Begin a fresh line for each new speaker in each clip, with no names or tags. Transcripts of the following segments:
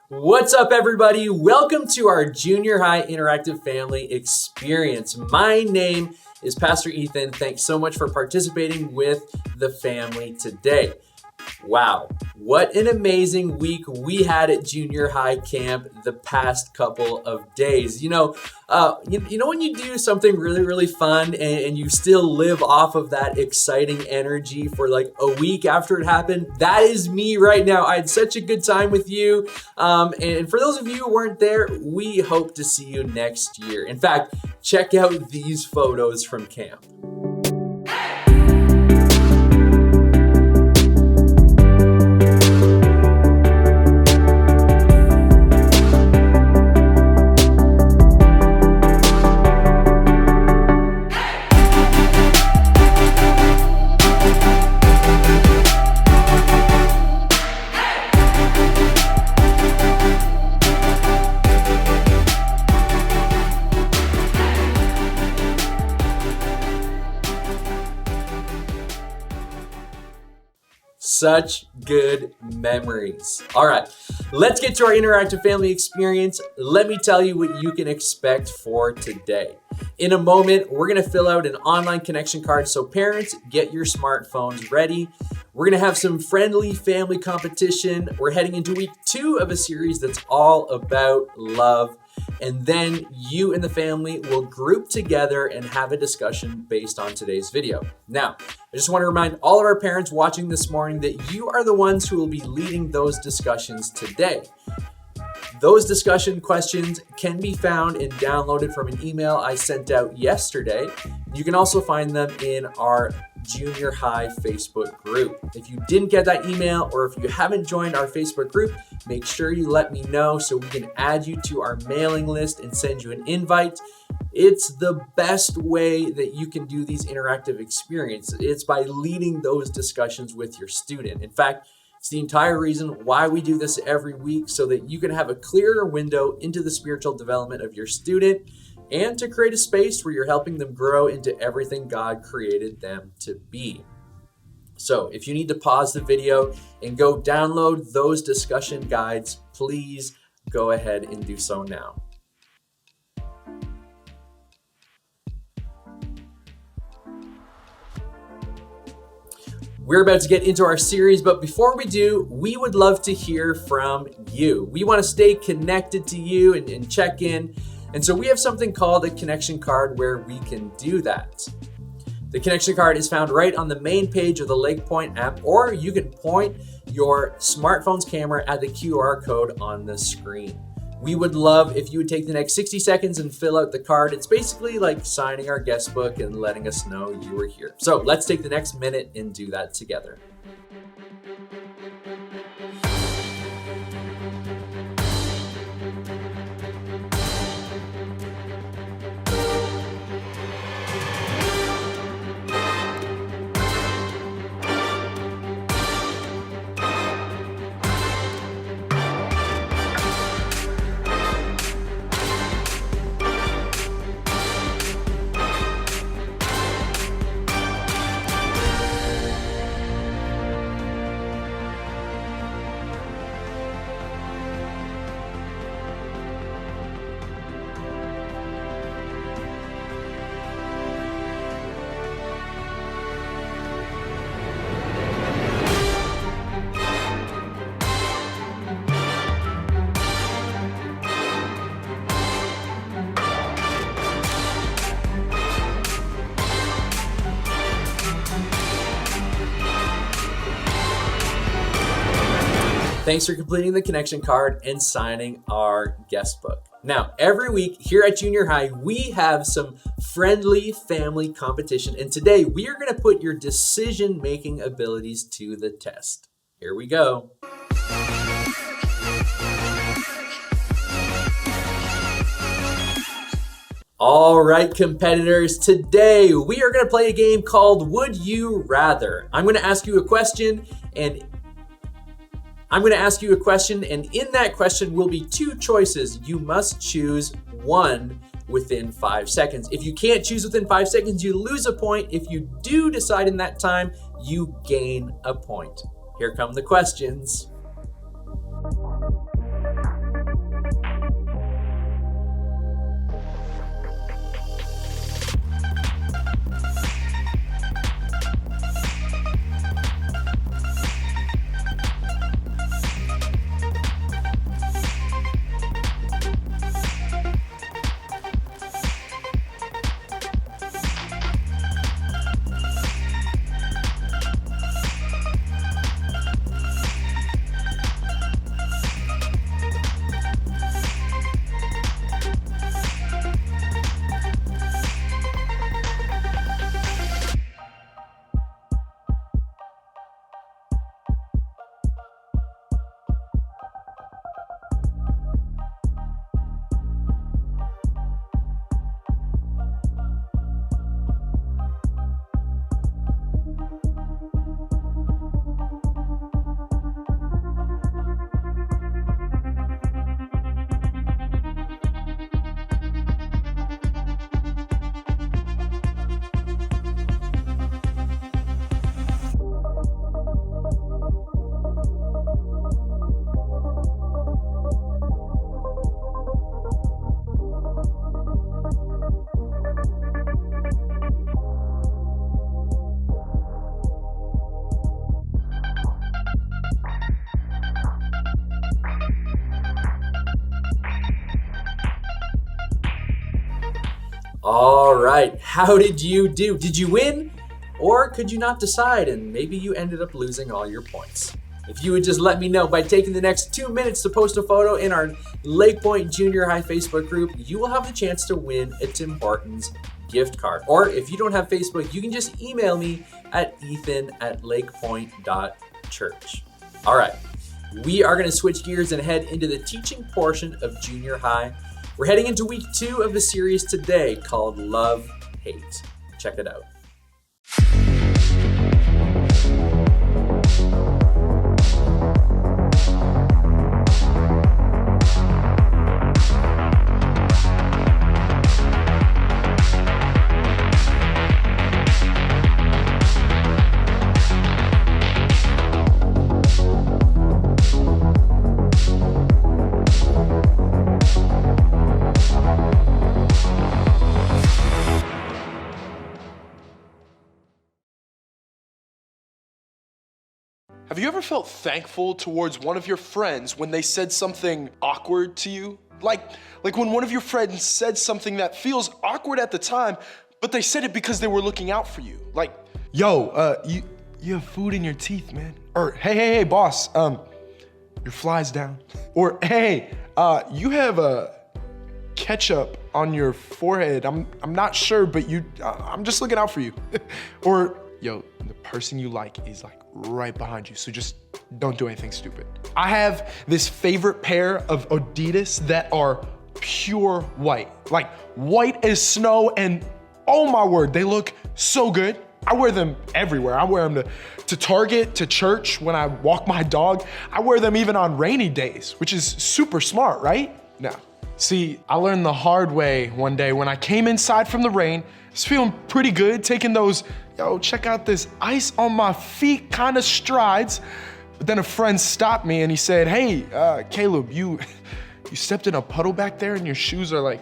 What's up, everybody? Welcome to our junior high interactive family experience. My name is Pastor Ethan. Thanks so much for participating with the family today. Wow, what an amazing week we had at junior high camp the past couple of days. You know when you do something really fun and you still live off of that exciting energy for like a week after it happened? That is me right now. I had such a good time with you. And for those of you who weren't there, we hope to see you next year. In fact, check out these photos from camp. Such good memories. All right, let's get to our interactive family experience. Let me tell you what you can expect for today. In a moment, we're going to fill out an online connection card. So parents, get your smartphones ready. We're going to have some friendly family competition. We're heading into week 2 of a series that's all about love. And then you and the family will group together and have a discussion based on today's video. Now, I just want to remind all of our parents watching this morning that you are the ones who will be leading those discussions today. Those discussion questions can be found and downloaded from an email I sent out yesterday. You can also find them in our junior high Facebook group. If you didn't get that email or if you haven't joined our Facebook group, make sure you let me know so we can add you to our mailing list and send you an invite. It's the best way that you can do these interactive experiences. It's by leading those discussions with your student. In fact, it's the entire reason why we do this every week, so that you can have a clearer window into the spiritual development of your student and to create a space where you're helping them grow into everything God created them to be. So if you need to pause the video and go download those discussion guides, please go ahead and do so now. We're about to get into our series, but before we do, we would love to hear from you. We want to stay connected to you and check in. And so we have something called a connection card where we can do that. The connection card is found right on the main page of the LakePoint app, or you can point your smartphone's camera at the QR code on the screen. We would love if you would take the next 60 seconds and fill out the card. It's basically like signing our guest book and letting us know you were here. So let's take the next minute and do that together. Thanks for completing the connection card and signing our guest book. Now, every week here at Junior High, we have some friendly family competition. And today we are going to put your decision-making abilities to the test. Here we go. All right, competitors, today we are going to play a game called Would You Rather? I'm going to ask you a question, and in that question will be 2 choices. You must choose one within 5 seconds. If you can't choose within 5 seconds, you lose a point. If you do decide in that time, you gain a point. Here come the questions. All right, how did you do? Did you win? Or could you not decide and maybe you ended up losing all your points? If you would just let me know by taking the next 2 minutes to post a photo in our LakePoint Jr High Facebook group, you will have the chance to win a Tim Hortons gift card. Or if you don't have Facebook, you can just email me at ethan@lakepoint.church. All right, we are going to switch gears and head into the teaching portion of junior high. We're heading into week 2 of the series today called Love, Hate. Check it out.
Have you ever felt thankful towards one of your friends when they said something awkward to you? Like when one of your friends said something that feels awkward at the time, but they said it because they were looking out for you. Like, yo, you have food in your teeth, man. Or, hey, boss, your fly's down. Or, hey, you have ketchup on your forehead. I'm not sure, but I'm just looking out for you. Or, yo, the person you like is like right behind you, so just don't do anything stupid. I have this favorite pair of Adidas that are pure white, like white as snow, and oh my word, they look so good. I wear them everywhere. I wear them to Target, to church, when I walk my dog. I wear them even on rainy days, which is super smart, right? Now, see, I learned the hard way one day when I came inside from the rain. I was feeling pretty good, taking those, check out this ice on my feet kind of strides. But then a friend stopped me and he said, hey, Caleb, you stepped in a puddle back there and your shoes are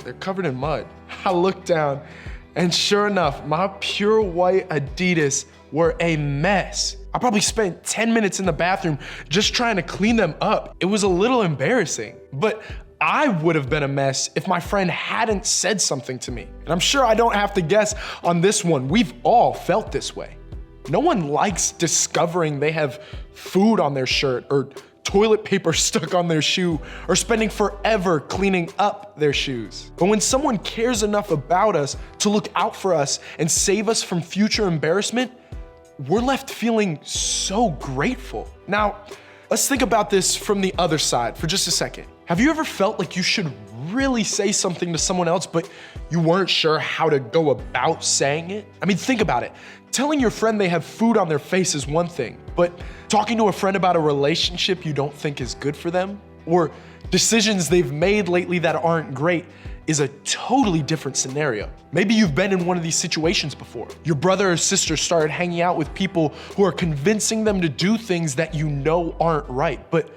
they're covered in mud. I looked down and sure enough, my pure white Adidas were a mess. I probably spent 10 minutes in the bathroom just trying to clean them up. It was a little embarrassing, but I would have been a mess if my friend hadn't said something to me. And I'm sure I don't have to guess on this one. We've all felt this way. No one likes discovering they have food on their shirt or toilet paper stuck on their shoe or spending forever cleaning up their shoes. But when someone cares enough about us to look out for us and save us from future embarrassment, we're left feeling so grateful. Now, let's think about this from the other side for just a second. Have you ever felt like you should really say something to someone else, but you weren't sure how to go about saying it? I mean, think about it. Telling your friend they have food on their face is one thing, but talking to a friend about a relationship you don't think is good for them, or decisions they've made lately that aren't great, is a totally different scenario. Maybe you've been in one of these situations before. Your brother or sister started hanging out with people who are convincing them to do things that you know aren't right, but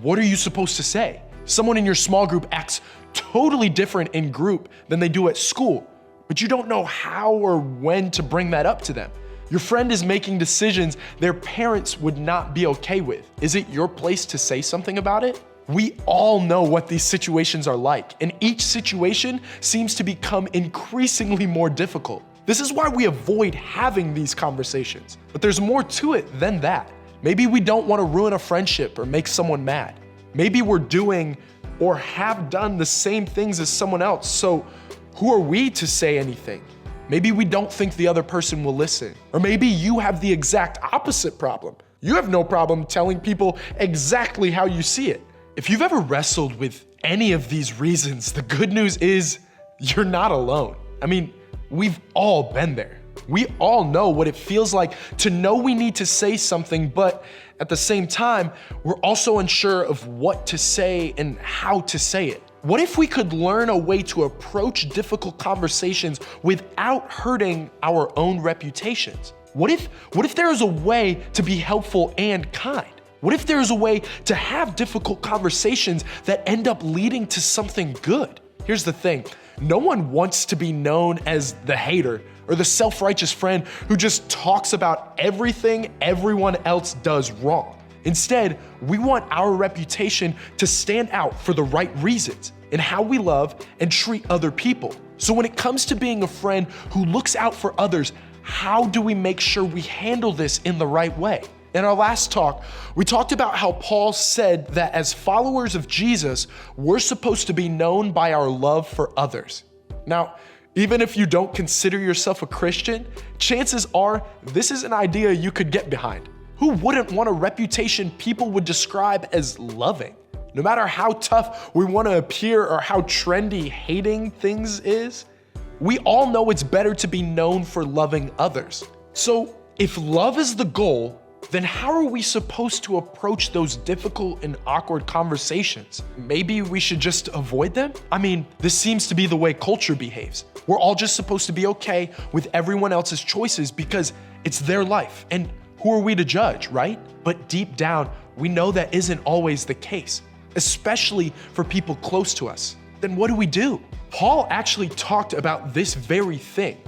what are you supposed to say? Someone in your small group acts totally different in group than they do at school, but you don't know how or when to bring that up to them. Your friend is making decisions their parents would not be okay with. Is it your place to say something about it? We all know what these situations are like, and each situation seems to become increasingly more difficult. This is why we avoid having these conversations. But there's more to it than that. Maybe we don't want to ruin a friendship or make someone mad. Maybe we're doing or have done the same things as someone else, so who are we to say anything? Maybe we don't think the other person will listen. Or maybe you have the exact opposite problem. You have no problem telling people exactly how you see it. If you've ever wrestled with any of these reasons, the good news is you're not alone. I mean, we've all been there. We all know what it feels like to know we need to say something, but at the same time, we're also unsure of what to say and how to say it. What if we could learn a way to approach difficult conversations without hurting our own reputations? What if there is a way to be helpful and kind? What if there is a way to have difficult conversations that end up leading to something good? Here's the thing. No one wants to be known as the hater or the self-righteous friend who just talks about everything everyone else does wrong. Instead, we want our reputation to stand out for the right reasons in how we love and treat other people. So when it comes to being a friend who looks out for others, how do we make sure we handle this in the right way? In our last talk, we talked about how Paul said that as followers of Jesus, we're supposed to be known by our love for others. Now, even if you don't consider yourself a Christian, chances are this is an idea you could get behind. Who wouldn't want a reputation people would describe as loving? No matter how tough we want to appear or how trendy hating things is, we all know it's better to be known for loving others. So if love is the goal, then how are we supposed to approach those difficult and awkward conversations? Maybe we should just avoid them? I mean, this seems to be the way culture behaves. We're all just supposed to be okay with everyone else's choices because it's their life. And who are we to judge, right? But deep down, we know that isn't always the case, especially for people close to us. Then what do? Paul actually talked about this very thing.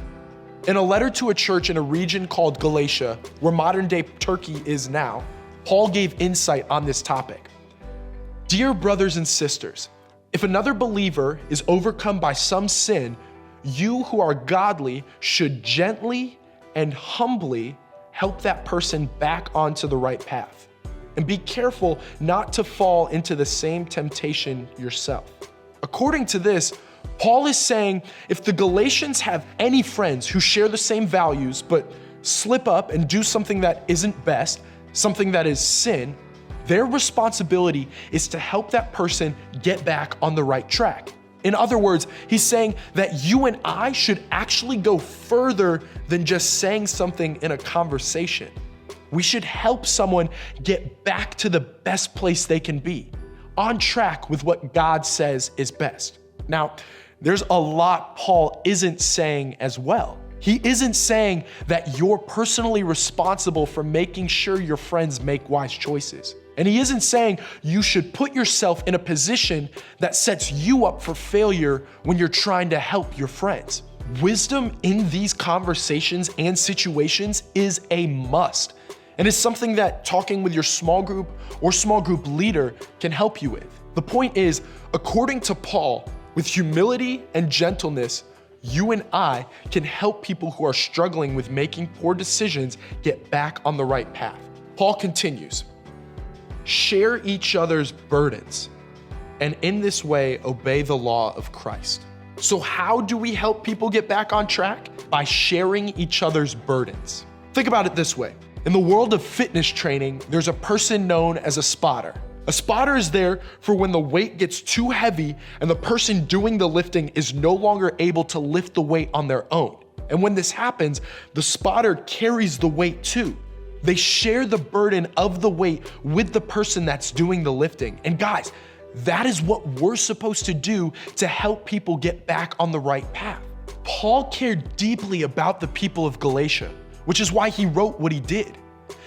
In a letter to a church in a region called Galatia, where modern-day Turkey is now, Paul gave insight on this topic. Dear brothers and sisters, if another believer is overcome by some sin, you who are godly should gently and humbly help that person back onto the right path. And be careful not to fall into the same temptation yourself. According to this, Paul is saying if the Galatians have any friends who share the same values but slip up and do something that isn't best, something that is sin, their responsibility is to help that person get back on the right track. In other words, he's saying that you and I should actually go further than just saying something in a conversation. We should help someone get back to the best place they can be, on track with what God says is best. Now, there's a lot Paul isn't saying as well. He isn't saying that you're personally responsible for making sure your friends make wise choices. And he isn't saying you should put yourself in a position that sets you up for failure when you're trying to help your friends. Wisdom in these conversations and situations is a must, and it's something that talking with your small group or small group leader can help you with. The point is, according to Paul, with humility and gentleness, you and I can help people who are struggling with making poor decisions get back on the right path. Paul continues, share each other's burdens, and in this way, obey the law of Christ. So how do we help people get back on track? By sharing each other's burdens. Think about it this way. In the world of fitness training, there's a person known as a spotter. A spotter is there for when the weight gets too heavy and the person doing the lifting is no longer able to lift the weight on their own. And when this happens, the spotter carries the weight too. They share the burden of the weight with the person that's doing the lifting. And guys, that is what we're supposed to do to help people get back on the right path. Paul cared deeply about the people of Galatia, which is why he wrote what he did.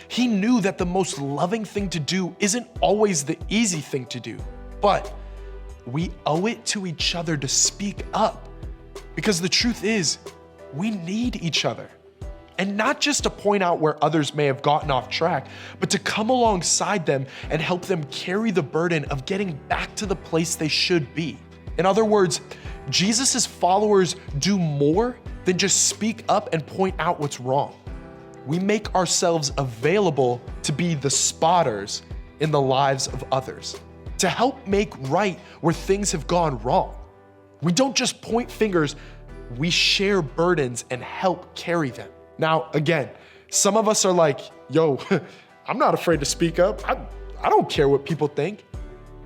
He knew that the most loving thing to do isn't always the easy thing to do, but we owe it to each other to speak up, because the truth is, we need each other. And not just to point out where others may have gotten off track, but to come alongside them and help them carry the burden of getting back to the place they should be. In other words, Jesus' followers do more than just speak up and point out what's wrong. We make ourselves available to be the spotters in the lives of others, to help make right where things have gone wrong. We don't just point fingers, we share burdens and help carry them. Now, again, some of us are like, yo, I'm not afraid to speak up. I don't care what people think.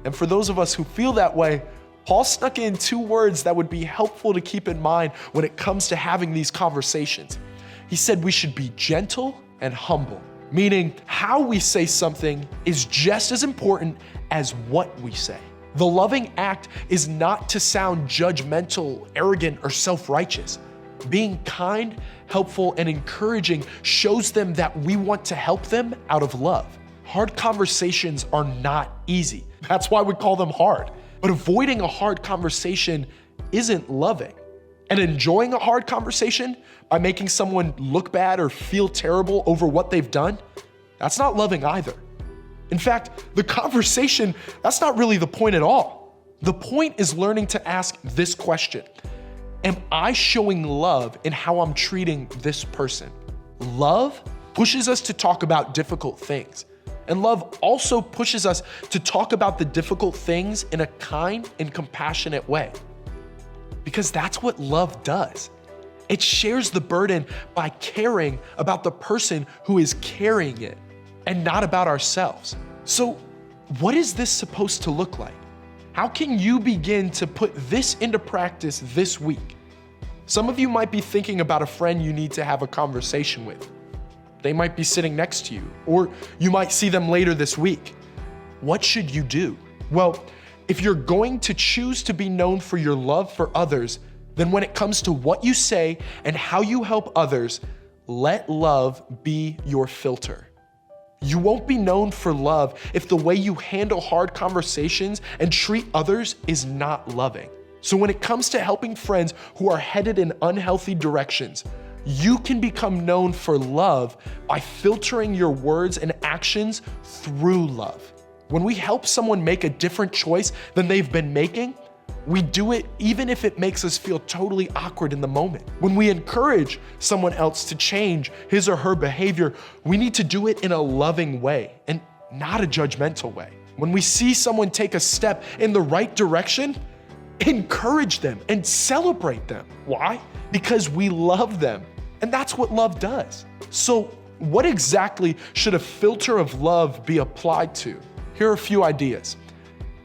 And for those of us who feel that way, Paul snuck in 2 words that would be helpful to keep in mind when it comes to having these conversations. He said we should be gentle and humble, meaning how we say something is just as important as what we say. The loving act is not to sound judgmental, arrogant, or self-righteous. Being kind, helpful, and encouraging shows them that we want to help them out of love. Hard conversations are not easy. That's why we call them hard. But avoiding a hard conversation isn't loving. And enjoying a hard conversation by making someone look bad or feel terrible over what they've done, that's not loving either. In fact, the conversation, that's not really the point at all. The point is learning to ask this question. Am I showing love in how I'm treating this person? Love pushes us to talk about difficult things. And love also pushes us to talk about the difficult things in a kind and compassionate way. Because that's what love does. It shares the burden by caring about the person who is carrying it and not about ourselves. So, what is this supposed to look like? How can you begin to put this into practice this week? Some of you might be thinking about a friend you need to have a conversation with. They might be sitting next to you, or you might see them later this week. What should you do? Well, if you're going to choose to be known for your love for others, then when it comes to what you say and how you help others, let love be your filter. You won't be known for love if the way you handle hard conversations and treat others is not loving. So when it comes to helping friends who are headed in unhealthy directions, you can become known for love by filtering your words and actions through love. When we help someone make a different choice than they've been making, we do it even if it makes us feel totally awkward in the moment. When we encourage someone else to change his or her behavior, we need to do it in a loving way and not a judgmental way. When we see someone take a step in the right direction, encourage them and celebrate them. Why? Because we love them. And that's what love does. So, what exactly should a filter of love be applied to? Here are a few ideas.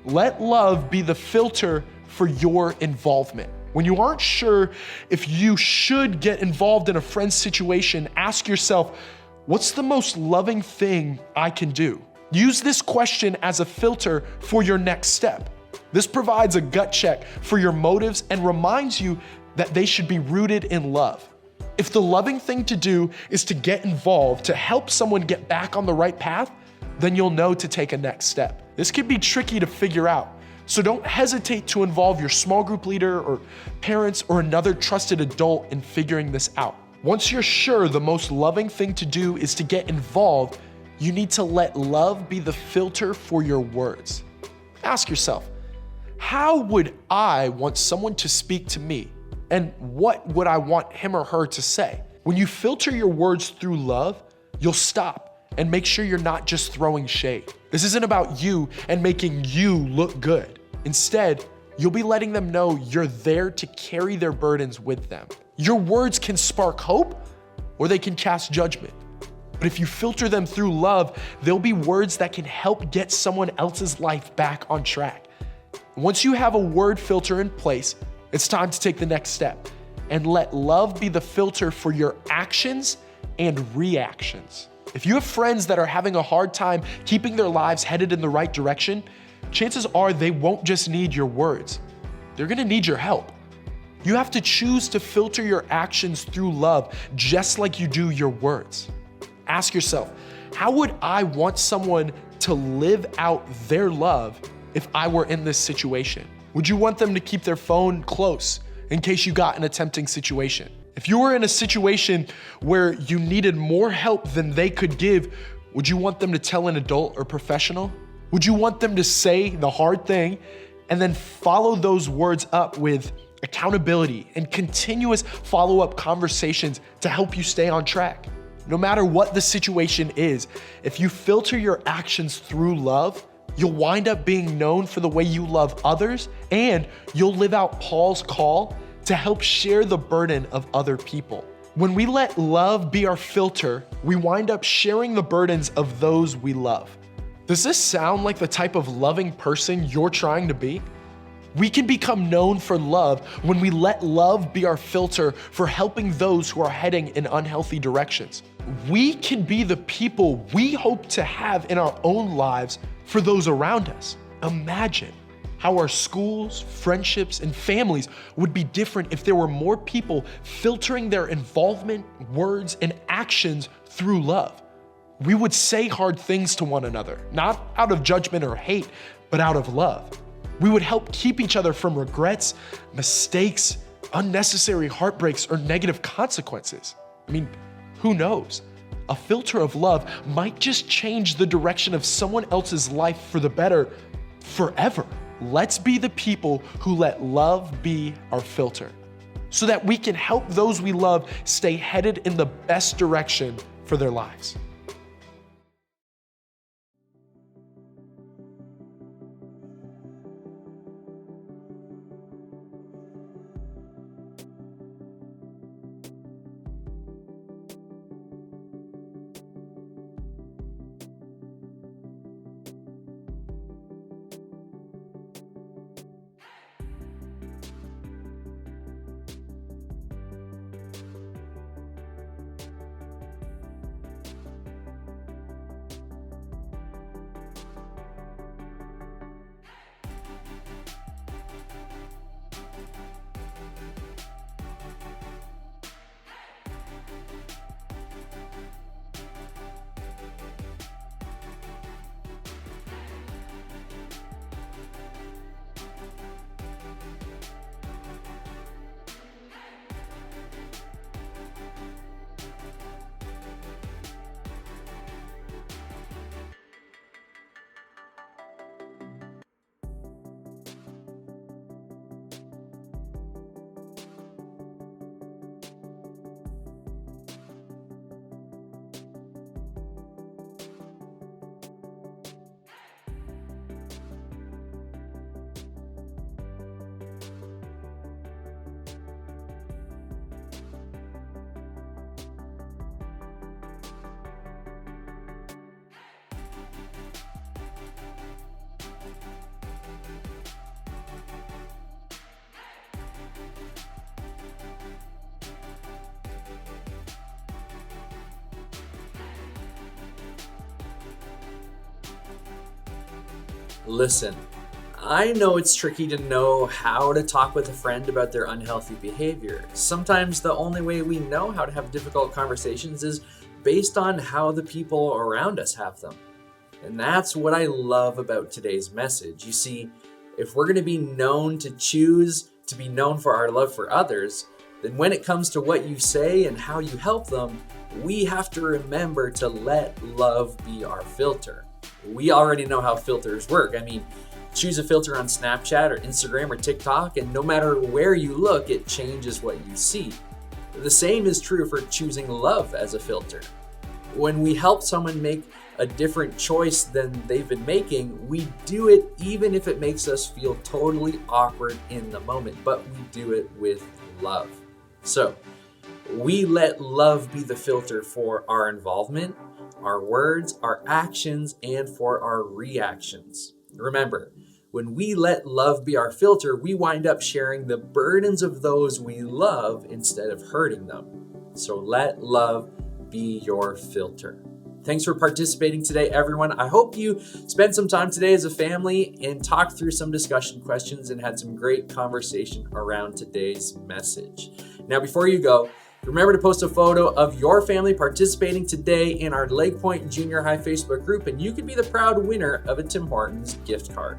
Let love be the filter for your involvement. When you aren't sure if you should get involved in a friend's situation, ask yourself, what's the most loving thing I can do? Use this question as a filter for your next step. This provides a gut check for your motives and reminds you that they should be rooted in love. If the loving thing to do is to get involved to help someone get back on the right path, then you'll know to take a next step. This can be tricky to figure out, so don't hesitate to involve your small group leader or parents or another trusted adult in figuring this out. Once you're sure the most loving thing to do is to get involved, you need to let love be the filter for your words. Ask yourself, how would I want someone to speak to me? And what would I want him or her to say? When you filter your words through love, you'll stop and make sure you're not just throwing shade. This isn't about you and making you look good. Instead, you'll be letting them know you're there to carry their burdens with them. Your words can spark hope or they can cast judgment. But if you filter them through love, they'll be words that can help get someone else's life back on track. Once you have a word filter in place, it's time to take the next step and let love be the filter for your actions and reactions. If you have friends that are having a hard time keeping their lives headed in the right direction, chances are they won't just need your words. They're gonna need your help. You have to choose to filter your actions through love just like you do your words. Ask yourself, how would I want someone to live out their love if I were in this situation? Would you want them to keep their phone close in case you got in a tempting situation? If you were in a situation where you needed more help than they could give, would you want them to tell an adult or professional? Would you want them to say the hard thing and then follow those words up with accountability and continuous follow-up conversations to help you stay on track? No matter what the situation is, if you filter your actions through love, you'll wind up being known for the way you love others, and you'll live out Paul's call to help share the burden of other people. When we let love be our filter, we wind up sharing the burdens of those we love. Does this sound like the type of loving person you're trying to be? We can become known for love when we let love be our filter for helping those who are heading in unhealthy directions. We can be the people we hope to have in our own lives for those around us. Imagine how our schools, friendships, and families would be different if there were more people filtering their involvement, words, and actions through love. We would say hard things to one another, not out of judgment or hate, but out of love. We would help keep each other from regrets, mistakes, unnecessary heartbreaks, or negative consequences. I mean, who knows? A filter of love might just change the direction of someone else's life for the better forever. Let's be the people who let love be our filter. so that we can help those we love stay headed in the best direction for their lives.
Listen, I know it's tricky to know how to talk with a friend about their unhealthy behavior. Sometimes the only way we know how to have difficult conversations is based on how the people around us have them. And that's what I love about today's message. You see, if we're going to be known to choose to be known for our love for others, then when it comes to what you say and how you help them, we have to remember to let love be our filter. We already know how filters work. I mean, choose a filter on Snapchat or Instagram or TikTok, and no matter where you look, it changes what you see. The same is true for choosing love as a filter. When we help someone make a different choice than they've been making, we do it even if it makes us feel totally awkward in the moment, but we do it with love. So, we let love be the filter for our involvement, our words, our actions, and for our reactions. Remember, when we let love be our filter, we wind up sharing the burdens of those we love instead of hurting them. So let love be your filter. Thanks for participating today, everyone. I hope you spent some time today as a family and talked through some discussion questions and had some great conversation around today's message. Now, before you go, remember to post a photo of your family participating today in our LakePoint Jr High Facebook group, and you could be the proud winner of a Tim Hortons gift card.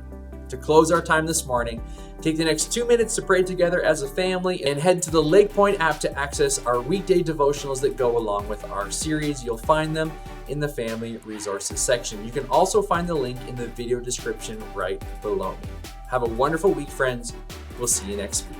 To close our time this morning, take the next 2 minutes to pray together as a family and head to the LakePoint app to access our weekday devotionals that go along with our series. You'll find them in the Family Resources section. You can also find the link in the video description right below me. Have a wonderful week, friends. We'll see you next week.